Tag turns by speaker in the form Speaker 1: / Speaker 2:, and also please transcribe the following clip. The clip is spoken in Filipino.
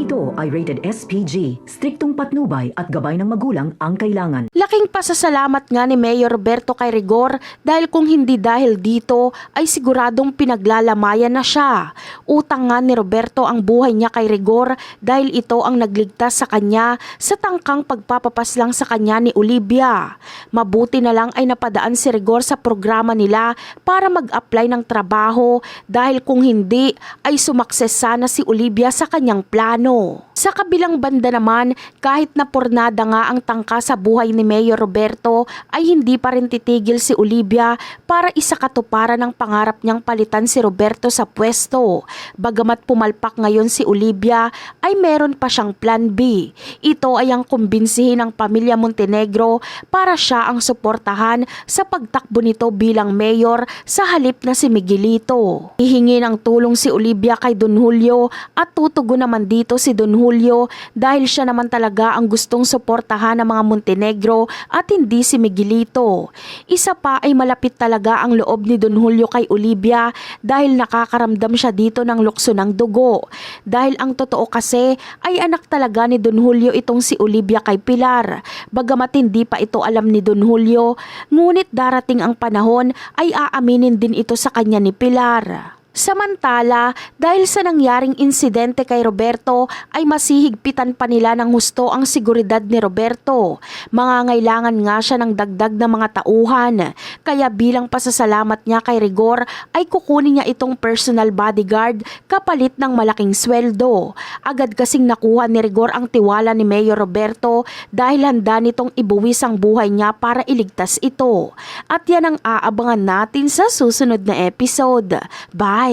Speaker 1: ito ay rated SPG. Striktong patnubay at gabay ng magulang ang kailangan.
Speaker 2: Laking pasasalamat nga ni Mayor Roberto kay Rigor dahil kung hindi dahil dito ay siguradong pinaglalamayan na siya. Utang nga ni Roberto ang buhay niya kay Rigor dahil ito ang nagligtas sa kanya sa tangkang pagpapapaslang sa kanya ni Olivia. Mabuti na lang ay napadaan si Rigor sa programa nila para mag-apply ng trabaho dahil kung hindi ay sumakses sana si Olivia sa kanyang plano. Sa kabilang banda naman, kahit na pornada nga ang tangka sa buhay ni Mayor Roberto, ay hindi pa rin titigil si Olivia para isakatuparan ng pangarap niyang palitan si Roberto sa pwesto. Bagamat pumalpak ngayon si Olivia, ay meron pa siyang plan B. Ito ay ang kumbinsihin ng pamilya Montenegro para siya ang suportahan sa pagtakbo nito bilang mayor sa halip na si Miguelito. Hihingi ng tulong si Olivia kay Don Julio at tutugon naman dito si Don Julio dahil siya naman talaga ang gustong suportahan ng mga Montenegro at hindi si Miguelito. Isa pa ay malapit talaga ang loob ni Don Julio kay Olivia dahil nakakaramdam siya dito ng lukso ng dugo. Dahil ang totoo kasi ay anak talaga ni Don Julio itong si Olivia kay Pilar. Bagamat hindi pa ito alam ni Don Julio, ngunit darating ang panahon ay aaminin din ito sa kanya ni Pilar. Samantala, dahil sa nangyaring insidente kay Roberto ay masihigpitan pa nila ng husto ang seguridad ni Roberto. Mangangailangan nga siya ng dagdag na mga tauhan. Kaya bilang pasasalamat niya kay Rigor ay kukunin niya itong personal bodyguard kapalit ng malaking sweldo. Agad kasing nakuha ni Rigor ang tiwala ni Mayor Roberto dahil handa nitong ibuwis ang buhay niya para iligtas ito. At yan ang aabangan natin sa susunod na episode. Bye!